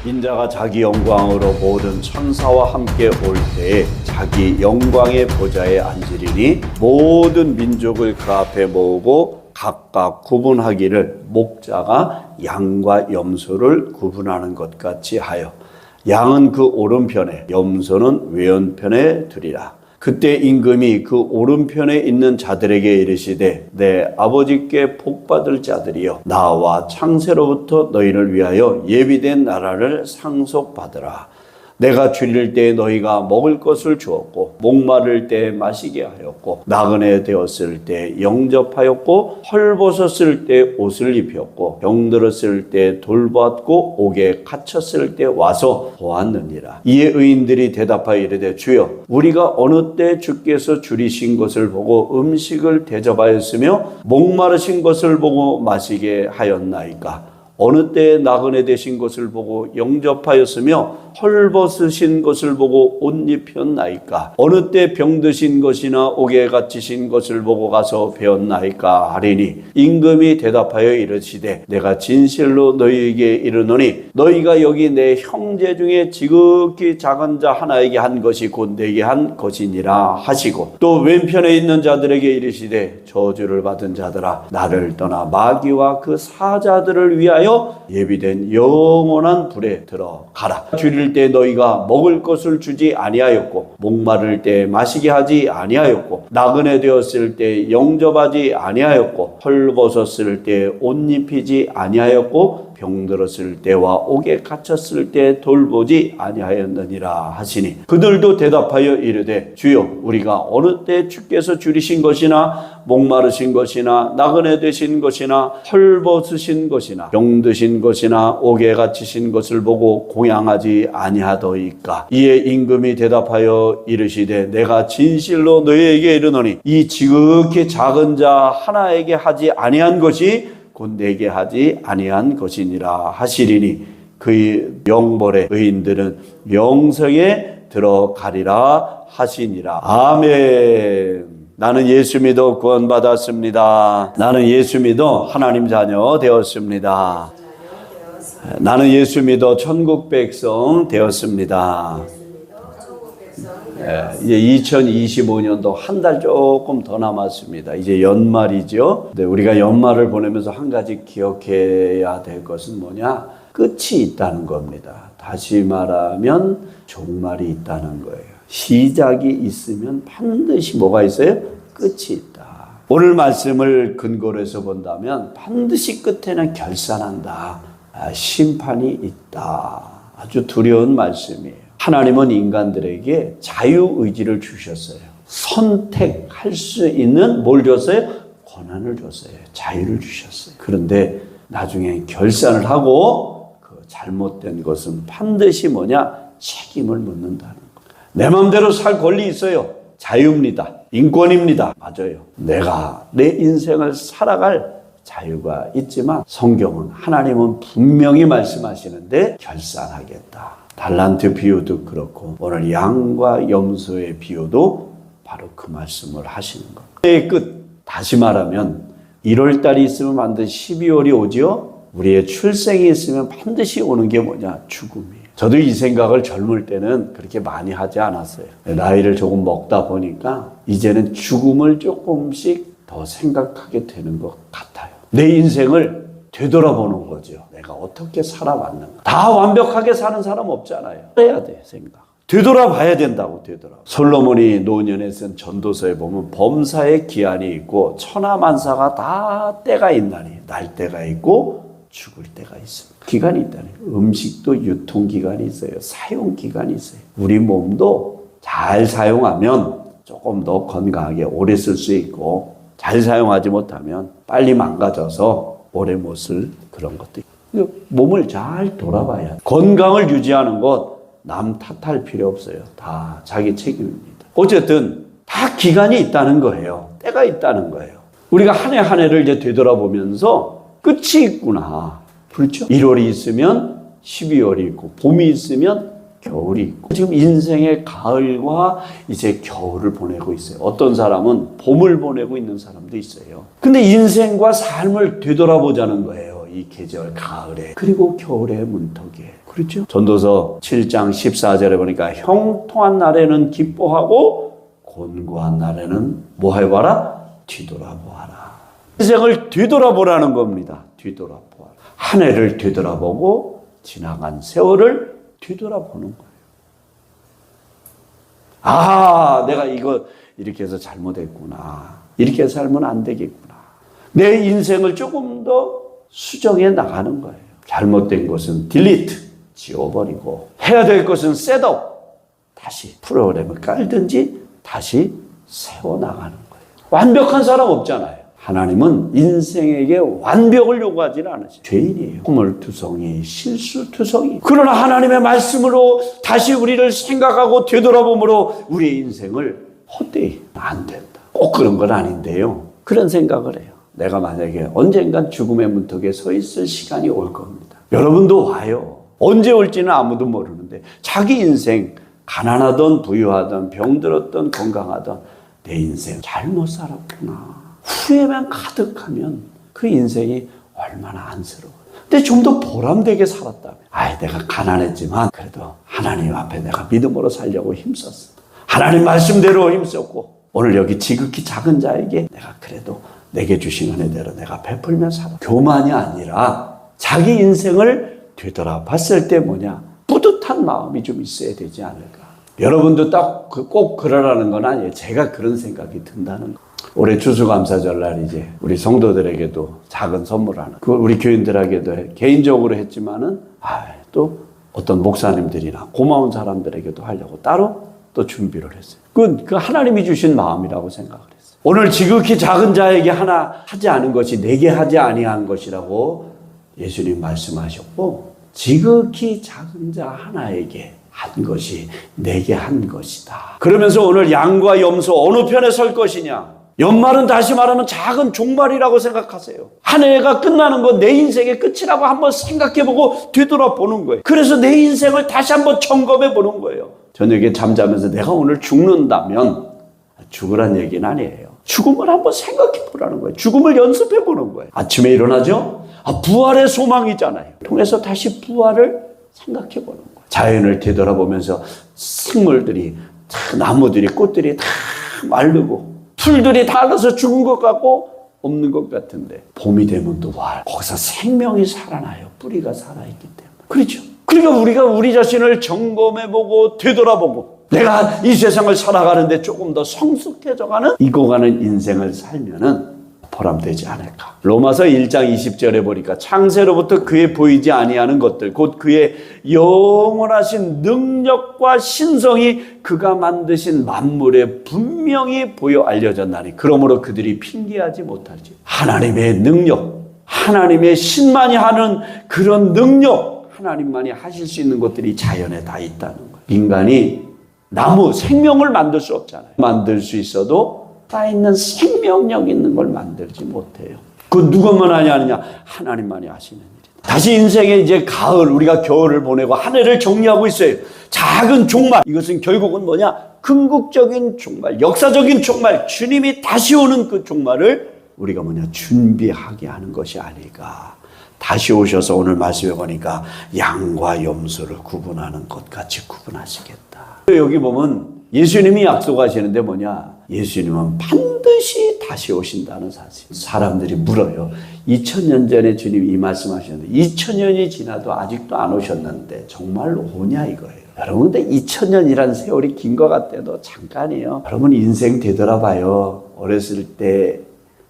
인자가 자기 영광으로 모든 천사와 함께 올 때에 자기 영광의 보좌에 앉으리니 모든 민족을 그 앞에 모으고 각각 구분하기를 목자가 양과 염소를 구분하는 것 같이 하여 양은 그 오른편에 염소는 왼편에 두리라. 그때 임금이 그 오른편에 있는 자들에게 이르시되 내 아버지께 복받을 자들이여 나와 창세로부터 너희를 위하여 예비된 나라를 상속받으라. 내가 줄일 때 너희가 먹을 것을 주었고 목마를 때 마시게 하였고 나그네 되었을 때 영접하였고 헐벗었을 때 옷을 입혔고 병들었을 때 돌보았고 옥에 갇혔을 때 와서 보았느니라. 이에 의인들이 대답하여 이르되 주여 우리가 어느 때 주께서 줄이신 것을 보고 음식을 대접하였으며 목마르신 것을 보고 마시게 하였나이까? 어느 때에 나그네 되신 것을 보고 영접하였으며 헐벗으신 것을 보고 옷 입혔나이까? 어느 때 병드신 것이나 옥에 갇히신 것을 보고 가서 배웠나이까? 하리니 임금이 대답하여 이르시되 내가 진실로 너희에게 이르노니 너희가 여기 내 형제 중에 지극히 작은 자 하나에게 한 것이 곧 내게 한 것이니라 하시고 또 왼편에 있는 자들에게 이르시되 저주를 받은 자들아 나를 떠나 마귀와 그 사자들을 위하여 예비된 영원한 불에 들어가라. 줄일 때 너희가 먹을 것을 주지 아니하였고 목마를 때 마시게 하지 아니하였고 나그네 되었을 때 영접하지 아니하였고 헐벗었을 때 옷 입히지 아니하였고 병들었을 때와 옥에 갇혔을 때 돌보지 아니하였느니라 하시니 그들도 대답하여 이르되 주여 우리가 어느 때 주께서 줄이신 것이나 목마르신 것이나 나그네 되신 것이나 헐벗으신 것이나 병드신 것이나 옥에 갇히신 것을 보고 공양하지 아니하더이까? 이에 임금이 대답하여 이르시되 내가 진실로 너희에게 이르노니 이 지극히 작은 자 하나에게 하지 아니한 것이 곧 내게 하지 아니한 것이니라 하시리니 그의 영벌의 의인들은 영생에 들어가리라 하시니라. 아멘. 나는 예수 믿어 구원받았습니다. 나는 예수 믿어 하나님 자녀 되었습니다. 나는 예수 믿어 천국 백성 되었습니다. 이제 2025년도 한 달 조금 더 남았습니다. 이제 연말이죠. 근데 우리가 연말을 보내면서 한 가지 기억해야 될 것은 뭐냐? 끝이 있다는 겁니다. 다시 말하면 종말이 있다는 거예요. 시작이 있으면 반드시 뭐가 있어요? 끝이 있다. 오늘 말씀을 근거로 해서 본다면 반드시 끝에는 결산한다. 심판이 있다. 아주 두려운 말씀이에요. 하나님은 인간들에게 자유의지를 주셨어요. 선택할 수 있는 뭘 줬어요? 권한을 줬어요. 자유를 주셨어요. 그런데 나중에 결산을 하고 그 잘못된 것은 반드시 뭐냐? 책임을 묻는다는 거예요. 내 마음대로 살 권리 있어요. 자유입니다. 인권입니다. 맞아요. 내가 내 인생을 살아갈 자유가 있지만 성경은 하나님은 분명히 말씀하시는데 결산하겠다. 달란트 비유도 그렇고 오늘 양과 염소의 비유도 바로 그 말씀을 하시는 겁니다. 끝. 다시 말하면 1월달이 있으면 반드시 12월이 오죠. 우리의 출생이 있으면 반드시 오는 게 뭐냐? 죽음이에요. 저도 이 생각을 젊을 때는 그렇게 많이 하지 않았어요. 나이를 조금 먹다 보니까 이제는 죽음을 조금씩 더 생각하게 되는 것 같아요. 내 인생을 되돌아보는 거죠. 내가 어떻게 살아왔는가. 다 완벽하게 사는 사람 없잖아요. 해야 돼, 생각. 되돌아봐야 된다고, 솔로몬이 노년에 쓴 전도서에 보면 범사의 기한이 있고 천하만사가 다 때가 있나니 날 때가 있고 죽을 때가 있습니다. 기간이 있다니. 음식도 유통기간이 있어요. 사용기간이 있어요. 우리 몸도 잘 사용하면 조금 더 건강하게 오래 쓸 수 있고 잘 사용하지 못하면 빨리 망가져서 오래 못 쓸 그런 것도 있고 몸을 잘 돌아봐야 돼. 건강을 유지하는 것 남 탓할 필요 없어요. 다 자기 책임입니다. 어쨌든 다 기간이 있다는 거예요. 때가 있다는 거예요. 우리가 한 해 한 해를 이제 되돌아보면서 끝이 있구나. 그렇죠? 1월이 있으면 12월이 있고 봄이 있으면 겨울이 있고 지금 인생의 가을과 이제 겨울을 보내고 있어요. 어떤 사람은 봄을 보내고 있는 사람도 있어요. 근데 인생과 삶을 되돌아보자는 거예요. 이 계절 가을에 그리고 겨울의 문턱에. 그렇죠? 전도서 7장 14절에 보니까 형통한 날에는 기뻐하고 곤고한 날에는 뭐 해봐라? 뒤돌아보아라. 인생을 뒤돌아보라는 겁니다. 뒤돌아보아라. 한 해를 뒤돌아보고 지나간 세월을 뒤돌아보는 거예요. 아, 내가 이거 이렇게 해서 잘못했구나. 이렇게 살면 안 되겠구나. 내 인생을 조금 더 수정해 나가는 거예요. 잘못된 것은 딜리트, 지워버리고 해야 될 것은 셋업, 다시 프로그램을 깔든지 다시 세워나가는 거예요. 완벽한 사람 없잖아요. 하나님은 인생에게 완벽을 요구하지는 않으세요. 죄인이에요. 허물투성이, 실수투성이. 그러나 하나님의 말씀으로 다시 우리를 생각하고 되돌아봄으로 우리의 인생을 헛되이 안 된다. 꼭 그런 건 아닌데요. 그런 생각을 해요. 내가 만약에 언젠간 죽음의 문턱에 서 있을 시간이 올 겁니다. 여러분도 와요. 언제 올지는 아무도 모르는데 자기 인생 가난하던 부유하던 병들었던 건강하던 내 인생 잘못 살았구나. 후회만 가득하면 그 인생이 얼마나 안쓰러워요. 근데 좀 더 보람되게 살았다면 내가 가난했지만 그래도 하나님 앞에 내가 믿음으로 살려고 힘썼어. 하나님 말씀대로 힘썼고 오늘 여기 지극히 작은 자에게 내가 그래도 내게 주신 은혜대로 내가 베풀며 살아. 교만이 아니라 자기 인생을 되돌아봤을 때 뿌듯한 마음이 좀 있어야 되지 않을까. 여러분도 딱 꼭 그러라는 건 아니에요. 제가 그런 생각이 든다는 거. 올해 추수감사절날 이제 우리 성도들에게도 작은 선물 하나, 그걸 우리 교인들에게도 개인적으로 했지만은 또 어떤 목사님들이나 고마운 사람들에게도 하려고 따로 또 준비를 했어요. 그 하나님이 주신 마음이라고 생각을 했어요. 오늘 지극히 작은 자에게 하나 하지 않은 것이 내게 하지 아니한 것이라고 예수님 말씀하셨고, 지극히 작은 자 하나에게 한 것이 내게 한 것이다. 그러면서 오늘 양과 염소 어느 편에 설 것이냐? 연말은 다시 말하면 작은 종말이라고 생각하세요. 한 해가 끝나는 건 내 인생의 끝이라고 한번 생각해보고 뒤돌아보는 거예요. 그래서 내 인생을 다시 한번 점검해보는 거예요. 저녁에 잠자면서 내가 오늘 죽는다면, 죽으란 얘기는 아니에요. 죽음을 한번 생각해보라는 거예요. 죽음을 연습해보는 거예요. 아침에 일어나죠? 부활의 소망이잖아요. 통해서 다시 부활을 생각해보는 거예요. 자연을 되돌아보면서 생물들이, 나무들이, 꽃들이 다 마르고 풀들이 다 알아서 죽은 것 같고 없는 것 같은데 봄이 되면 또 거기서 생명이 살아나요. 뿌리가 살아있기 때문에. 그렇죠. 그러니까 우리가 우리 자신을 점검해보고 되돌아보고 내가 이 세상을 살아가는데 조금 더 성숙해져가는 익어가는 인생을 살면은 보람되지 않을까. 로마서 1장 20절에 보니까 창세로부터 그의 보이지 아니하는 것들 곧 그의 영원하신 능력과 신성이 그가 만드신 만물에 분명히 보여 알려졌나니 그러므로 그들이 핑계하지 못하지. 하나님의 능력, 하나님의 신만이 하는 그런 능력, 하나님만이 하실 수 있는 것들이 자연에 다 있다는 거예요. 인간이 나무, 생명을 만들 수 없잖아요. 만들 수 있어도 살아있는 생명력 있는 걸 만들지 못해요. 그 누구만 하느냐? 하나님만이 하시는 일이다. 다시 인생에 이제 가을, 우리가 겨울을 보내고 한 해를 정리하고 있어요. 작은 종말. 이것은 결국은 뭐냐? 궁극적인 종말, 역사적인 종말, 주님이 다시 오는 그 종말을 우리가 준비하게 하는 것이 아닐까. 다시 오셔서 오늘 말씀해 보니까 양과 염소를 구분하는 것 같이 구분하시겠다. 여기 보면 예수님이 약속하시는데 예수님은 반드시 다시 오신다는 사실. 사람들이 물어요. 2000년 전에 주님이 이 말씀하셨는데 2000년이 지나도 아직도 안 오셨는데 정말로 오냐 이거예요. 여러분, 근데 2000년이라는 세월이 긴 것 같아도 잠깐이에요. 여러분 인생 되돌아봐요. 어렸을 때,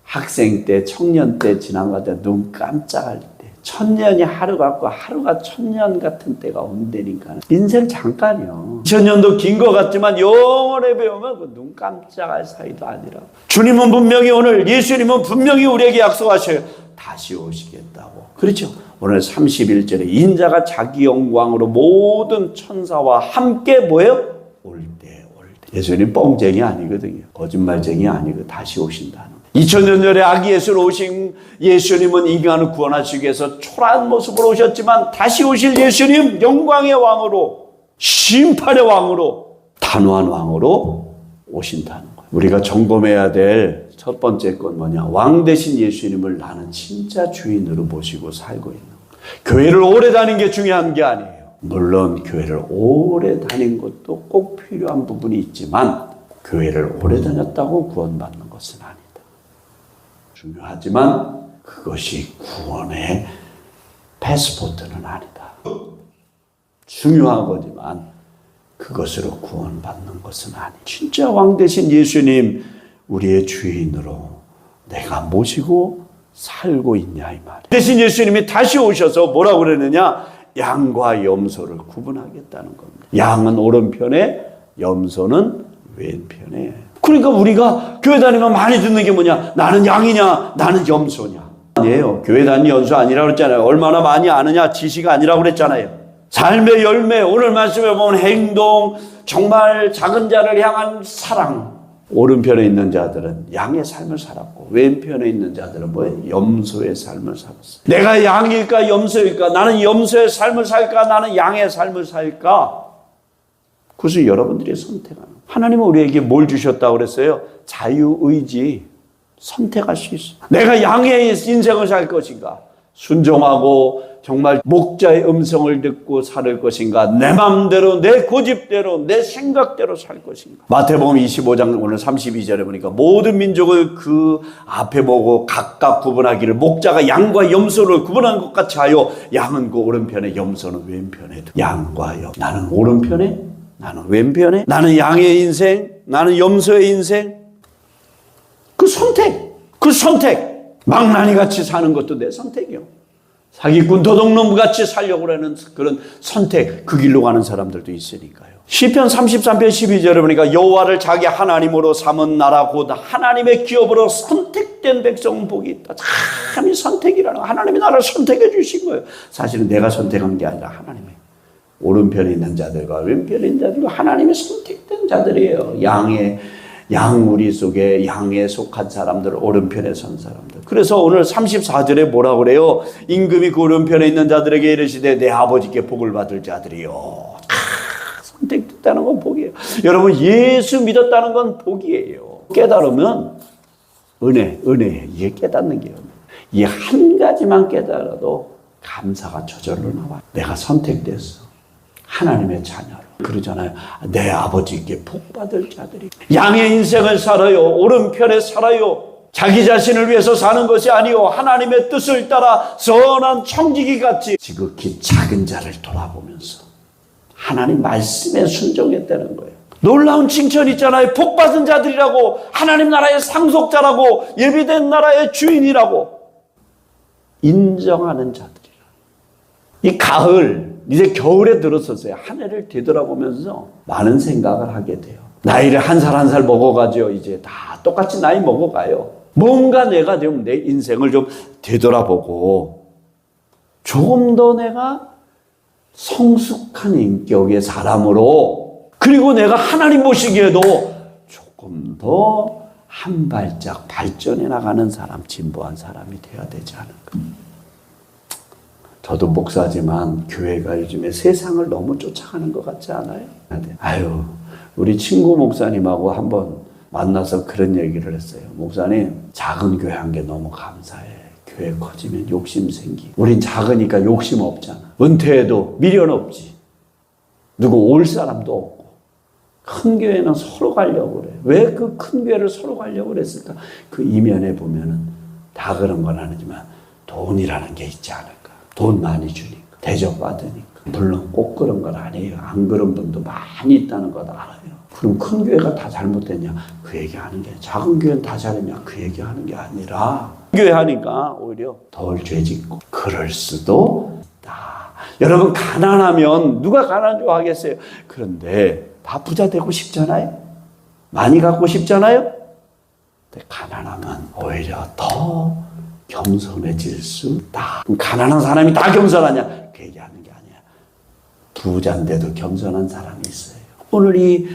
학생 때, 청년 때 지난 것 같아 눈 깜짝할 때. 1000년이 하루 같고 하루가 1000년 같은 때가 온다니까. 인생 잠깐이요. 2000년도 긴 것 같지만 영원에 배우면 그 눈 깜짝할 사이도 아니라. 주님은 분명히 오늘, 예수님은 분명히 우리에게 약속하셔요. 다시 오시겠다고. 그렇죠. 오늘 31절에 인자가 자기 영광으로 모든 천사와 함께 뭐예요? 올 때. 예수님 뻥쟁이 아니거든요. 거짓말쟁이 아니고 다시 오신다는. 2000년 전에 아기 예수로 오신 예수님은 인간을 구원하시기 위해서 초라한 모습으로 오셨지만 다시 오실 예수님 영광의 왕으로, 심판의 왕으로, 단호한 왕으로 오신다는 거예요. 우리가 점검해야 될 첫 번째 건 뭐냐? 왕 대신 예수님을 나는 진짜 주인으로 모시고 살고 있는 거예요. 교회를 오래 다닌 게 중요한 게 아니에요. 물론 교회를 오래 다닌 것도 꼭 필요한 부분이 있지만 교회를 오래 다녔다고 구원받는 것은 아니다. 중요하지만 그것이 구원의 패스포트는 아니다. 중요한 거지만 그것으로 구원받는 것은 아니다. 진짜 왕 대신 예수님 우리의 주인으로 내가 모시고 살고 있냐 이 말이에요. 대신 예수님이 다시 오셔서 뭐라고 그러느냐? 양과 염소를 구분하겠다는 겁니다. 양은 오른편에, 염소는 왼편에. 그러니까 우리가 교회 다니면 많이 듣는 게 뭐냐? 나는 양이냐? 나는 염소냐? 아니에요. 교회 다니는 염소 아니라고 그랬잖아요. 얼마나 많이 아느냐? 지식 아니라고 그랬잖아요. 삶의 열매, 오늘 말씀에 보면 행동, 정말 작은 자를 향한 사랑. 오른편에 있는 자들은 양의 삶을 살았고 왼편에 있는 자들은 뭐예요? 염소의 삶을 살았어요. 내가 양일까 염소일까? 나는 염소의 삶을 살까? 나는 양의 삶을 살까? 그것을 여러분들이 선택하는 거예요. 하나님은 우리에게 뭘 주셨다고 그랬어요? 자유의지, 선택할 수 있어. 내가 양의 인생을 살 것인가? 순종하고 정말 목자의 음성을 듣고 살 것인가? 내 마음대로, 내 고집대로, 내 생각대로 살 것인가? 마태복음 25장 오늘 32절에 보니까 모든 민족을 그 앞에 보고 각각 구분하기를 목자가 양과 염소를 구분한 것 같이 하여 양은 그 오른편에 염소는 왼편에 양과 염. 나는 오른편에, 나는 왼편에, 나는 양의 인생, 나는 염소의 인생. 그 선택. 망나니 같이 사는 것도 내 선택이요. 사기꾼 도둑놈 같이 살려고 하는 그런 선택, 그 길로 가는 사람들도 있으니까요. 시편 33편 12절에 보니까 여호와를 자기 하나님으로 삼은 나라 곧 하나님의 기업으로 선택된 백성은 복이 있다. 참 이 선택이라는 거, 하나님이 나를 선택해 주신 거예요. 사실은 내가 선택한 게 아니라 하나님이. 오른편에 있는 자들과 왼편에 있는 자들과 하나님이 선택된 자들이에요. 양 우리 속에 양에 속한 사람들, 오른편에 선 사람들. 그래서 오늘 34절에 뭐라고 그래요? 임금이 그 오른편에 있는 자들에게 이르시되 내 아버지께 복을 받을 자들이요. 선택됐다는 건 복이에요. 여러분 예수 믿었다는 건 복이에요. 깨달으면 은혜. 이게 깨닫는 게 은혜. 이 한 가지만 깨달아도 감사가 저절로 나와요. 내가 선택됐어. 하나님의 자녀로. 그러잖아요. 내 아버지께 복 받을 자들이. 양의 인생을 살아요. 오른편에 살아요. 자기 자신을 위해서 사는 것이 아니요 하나님의 뜻을 따라 선한 청지기 같이 지극히 작은 자를 돌아보면서 하나님 말씀에 순종했다는 거예요. 놀라운 칭찬 있잖아요. 복 받은 자들이라고, 하나님 나라의 상속자라고, 예비된 나라의 주인이라고 인정하는 자들이라. 이 가을, 이제 겨울에 들어섰어요. 한 해를 되돌아보면서 많은 생각을 하게 돼요. 나이를 한 살 한 살 먹어가죠. 이제 다 똑같이 나이 먹어가요. 뭔가 내가 좀 내 인생을 좀 되돌아보고 조금 더 내가 성숙한 인격의 사람으로, 그리고 내가 하나님 보시기에도 조금 더 한 발짝 발전해 나가는 사람, 진보한 사람이 돼야 되지 않을까. 저도 목사지만 교회가 요즘에 세상을 너무 쫓아가는 것 같지 않아요? 우리 친구 목사님하고 한번 만나서 그런 얘기를 했어요. 목사님, 작은 교회 한 게 너무 감사해. 교회 커지면 욕심 생기. 우린 작으니까 욕심 없잖아. 은퇴해도 미련 없지. 누구 올 사람도 없고. 큰 교회는 서로 가려고 그래. 왜 그 큰 교회를 서로 가려고 그랬을까? 그 이면에 보면은 다 그런 건 아니지만 돈이라는 게 있지 않을까. 돈 많이 주니까, 대접받으니까. 물론 꼭 그런 건 아니에요. 안 그런 분도 많이 있다는 것 알아요. 그럼 큰 교회가 다 잘못됐냐? 그 얘기하는 게, 작은 교회는 다 잘했냐? 그 얘기하는 게 아니라, 교회 하니까 오히려 덜 죄짓고 그럴 수도 있다. 여러분, 가난하면 누가 가난 좋아하겠어요? 그런데 다 부자 되고 싶잖아요. 많이 갖고 싶잖아요. 근데 가난하면 오히려 더 겸손해질 수 있다. 가난한 사람이 다 겸손하냐? 그 얘기하는 게 아니야. 부자인데도 겸손한 사람이 있어요. 오늘 이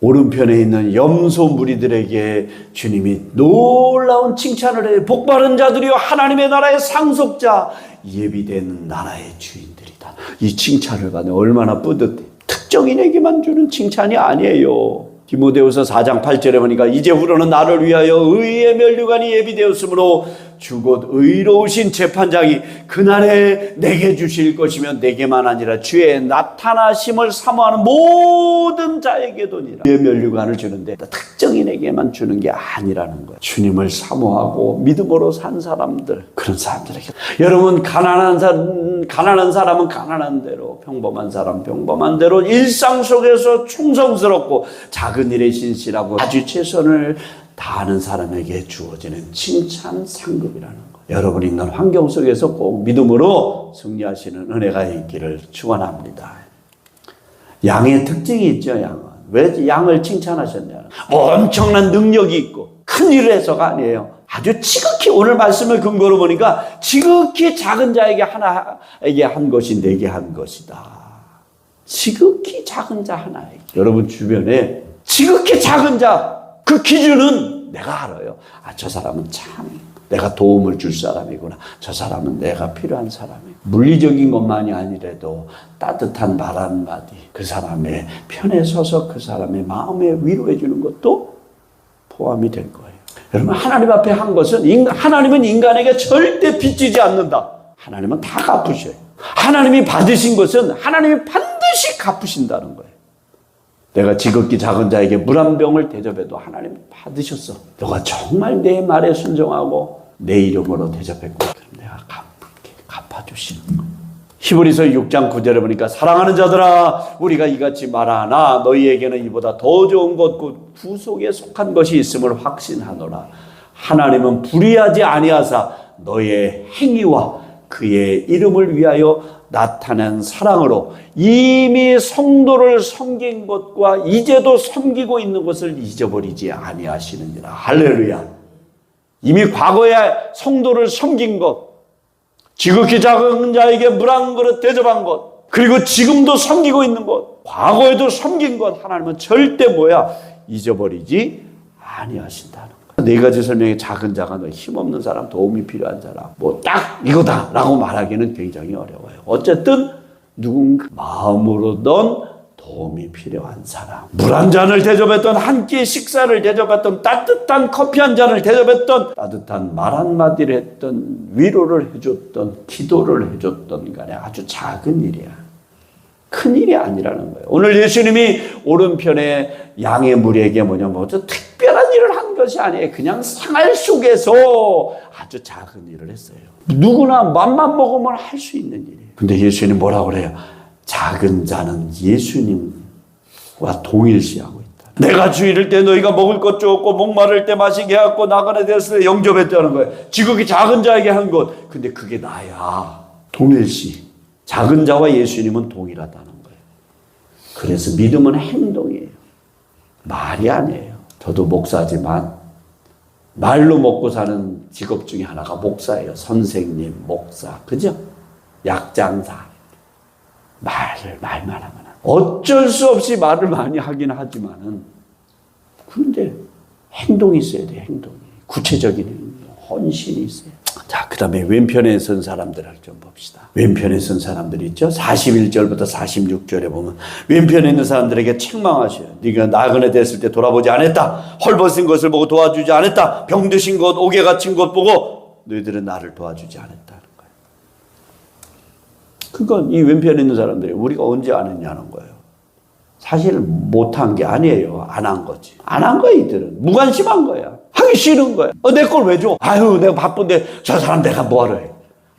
오른편에 있는 염소 무리들에게 주님이 놀라운 칭찬을 해요. 복 받은 자들이요 하나님의 나라의 상속자, 예비된 나라의 주인들이다. 이 칭찬을 받으면 얼마나 뿌듯해. 특정인에게만 주는 칭찬이 아니에요. 디모데후서 4장 8절에 보니까 이제후로는 나를 위하여 의의 면류관이 예비되었으므로 주 곧 의로우신 재판장이 그날에 내게 주실 것이며 내게만 아니라 주의 나타나심을 사모하는 모든 자에게도니라. 의의 면류관을 주는데 특정인에게만 주는 게 아니라는 거예요. 주님을 사모하고 믿음으로 산 사람들, 그런 사람들에게. 여러분, 가난한 사람은 가난한 대로, 평범한 사람 평범한 대로 일상 속에서 충성스럽고 작은 일에 신실하고 아주 최선을 다하는 사람에게 주어지는 칭찬 상급이라는 것. 여러분이 있는 환경 속에서 꼭 믿음으로 승리하시는 은혜가 있기를 축원합니다. 양의 특징이 있죠. 양은 왜 양을 칭찬하셨냐? 엄청난 능력이 있고 큰 일을 해서가 아니에요. 아주 지극히, 오늘 말씀을 근거로 보니까 지극히 작은 자에게 하나에게 한 것이 내게 한 것이다. 지극히 작은 자 하나에게. 여러분 주변에 지극히 작은 자, 그 기준은 내가 알아요. 아, 저 사람은 참 내가 도움을 줄 사람이구나. 저 사람은 내가 필요한 사람이구나. 물리적인 것만이 아니라도 따뜻한 말 한마디, 그 사람의 편에 서서 그 사람의 마음에 위로해 주는 것도 포함이 될 거예요. 여러분, 하나님 앞에 한 것은, 하나님은 인간에게 절대 빚지지 않는다. 하나님은 다 갚으셔요. 하나님이 받으신 것은 하나님이 반드시 갚으신다는 거예요. 내가 지극히 작은 자에게 물 한 병을 대접해도 하나님 받으셨어. 너가 정말 내 말에 순종하고 내 이름으로 대접했고, 그럼 내가 갚을게. 갚아주시는 거예요. 히브리서 6장 9절에 보니까 사랑하는 자들아, 우리가 이같이 말하나 너희에게는 이보다 더 좋은 것, 곧 구속에 속한 것이 있음을 확신하노라. 하나님은 불의하지 아니하사 너의 행위와 그의 이름을 위하여 나타낸 사랑으로 이미 성도를 섬긴 것과 이제도 섬기고 있는 것을 잊어버리지 아니하시느니라. 할렐루야. 이미 과거에 성도를 섬긴 것, 지극히 작은 자에게 물 한 그릇 대접한 것, 그리고 지금도 섬기고 있는 것, 과거에도 섬긴 것, 하나님은 절대 잊어버리지 아니하신다는 거예요. 네 가지 설명에 작은 자가 힘없는 사람, 도움이 필요한 사람, 뭐 딱 이거다라고 말하기는 굉장히 어려워요. 어쨌든 누군가 마음으로든 도움이 필요한 사람, 물 한 잔을 대접했던, 한 끼 식사를 대접했던, 따뜻한 커피 한 잔을 대접했던, 따뜻한 말 한마디를 했던, 위로를 해줬던, 기도를 해줬던 간에 아주 작은 일이야. 큰 일이 아니라는 거예요. 오늘 예수님이 오른편에 양의 무리에게 뭐냐면 특별한 일을 한 것이 아니에요. 그냥 생활 속에서 아주 작은 일을 했어요. 누구나 맘만 먹으면 할 수 있는 일이에요. 근데 예수님 뭐라고 그래요? 작은 자는 예수님과 동일시하고 있다. 내가 주일을 때 너희가 먹을 것 주었고 목마를 때 마시게 하고 나그네 되었을 때 영접했다는 거예요. 지극히 작은 자에게 한 것. 근데 그게 나야. 동일시. 작은 자와 예수님은 동일하다는 거예요. 그래서 믿음은 행동이에요. 말이 아니에요. 저도 목사지만 말로 먹고 사는 직업 중에 하나가 목사예요. 선생님, 목사. 그죠? 약장사. 말만 하면 어쩔 수 없이 말을 많이 하긴 하지만은, 그런데 행동이 있어야 돼. 행동이. 구체적인 행동, 헌신이 있어요. 자, 그 다음에 왼편에 선 사람들을 좀 봅시다. 왼편에 선 사람들이 있죠. 41절부터 46절에 보면 왼편에 있는 사람들에게 책망하셔요. 네가 나그네 됐을 때 돌아보지 않았다. 헐벗은 것을 보고 도와주지 않았다. 병드신 것, 옥에 갇힌 것 보고 너희들은 나를 도와주지 않았다는 거예요. 그건 이 왼편에 있는 사람들이 우리가 언제 안 했냐는 거예요. 사실 못한 게 아니에요. 안 한 거지. 안 한 거야, 이들은. 무관심한 거야. 하기 싫은 거야. 내 걸 왜 줘? 아유, 내가 바쁜데 저 사람 내가 뭐하러 해?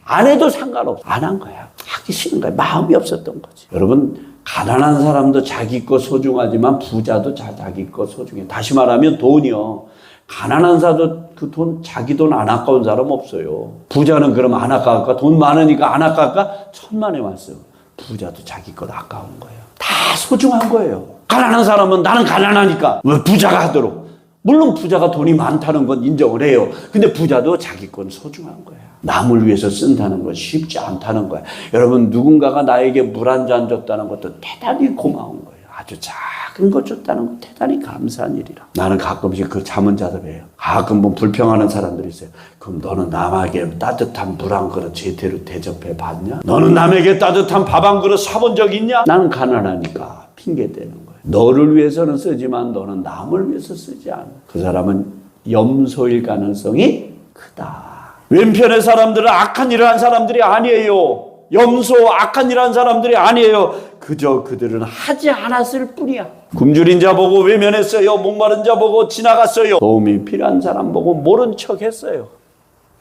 안 해도 상관없어. 안 한 거야. 하기 싫은 거야. 마음이 없었던 거지. 여러분, 가난한 사람도 자기 거 소중하지만 부자도 자기 거 소중해. 다시 말하면 돈이요. 가난한 사람도 그 돈, 자기 돈 안 아까운 사람 없어요. 부자는 그럼 안 아까울까? 돈 많으니까 안 아까울까? 천만에 왔어요. 부자도 자기 것 아까운 거예요. 다 소중한 거예요. 가난한 사람은 나는 가난하니까 왜 부자가 하도록. 물론 부자가 돈이 많다는 건 인정을 해요. 근데 부자도 자기 건 소중한 거야. 남을 위해서 쓴다는 건 쉽지 않다는 거야. 여러분, 누군가가 나에게 물 한 잔 줬다는 것도 대단히 고마운 거예요. 아주 작은 것 줬다는 건 대단히 감사한 일이라. 나는 가끔씩 그 잠은 자들이에요. 가끔 뭐 불평하는 사람들이 있어요. 그럼 너는 남에게 따뜻한 물 한 그릇 제대로 대접해 봤냐? 너는 남에게 따뜻한 밥 한 그릇 사본 적 있냐? 나는 가난하니까 핑계 대는 거예요. 너를 위해서는 쓰지만 너는 남을 위해서 쓰지 않아. 그 사람은 염소일 가능성이 크다. 왼편의 사람들은 악한 일을 한 사람들이 아니에요. 염소 악한 일을 한 사람들이 아니에요. 그저 그들은 하지 않았을 뿐이야. 굶주린 자 보고 외면했어요. 목마른 자 보고 지나갔어요. 도움이 필요한 사람 보고 모른 척 했어요.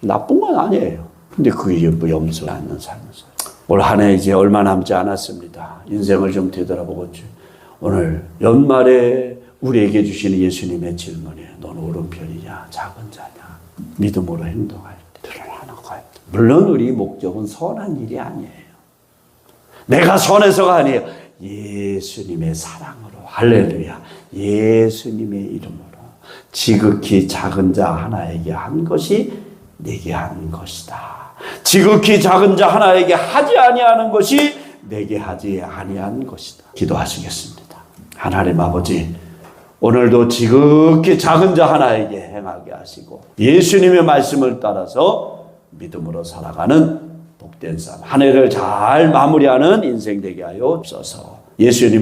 나쁜 건 아니에요. 근데 그게 염소 않는 삶이었어요. 올 한 해 이제 얼마 남지 않았습니다. 인생을 좀 되돌아보고 오늘 연말에 우리에게 주시는 예수님의 질문이에요. 너는 오른편이냐 작은 자냐 믿음으로 행동할 때 드러나는 거예요. 물론 우리 목적은 선한 일이 아니에요. 내가 선해서가 아니에요. 예수님의 사랑으로 할렐루야. 예수님의 이름으로 지극히 작은 자 하나에게 한 것이 내게 한 것이다. 지극히 작은 자 하나에게 하지 아니하는 것이 내게 하지 아니한 것이다. 기도하시겠습니다. 하나님 아버지, 오늘도 지극히 작은 자 하나에게 행하게 하시고 예수님의 말씀을 따라서 믿음으로 살아가는 복된 삶, 한 해를 잘 마무리하는 인생 되게 하여 주옵소서. 예수님의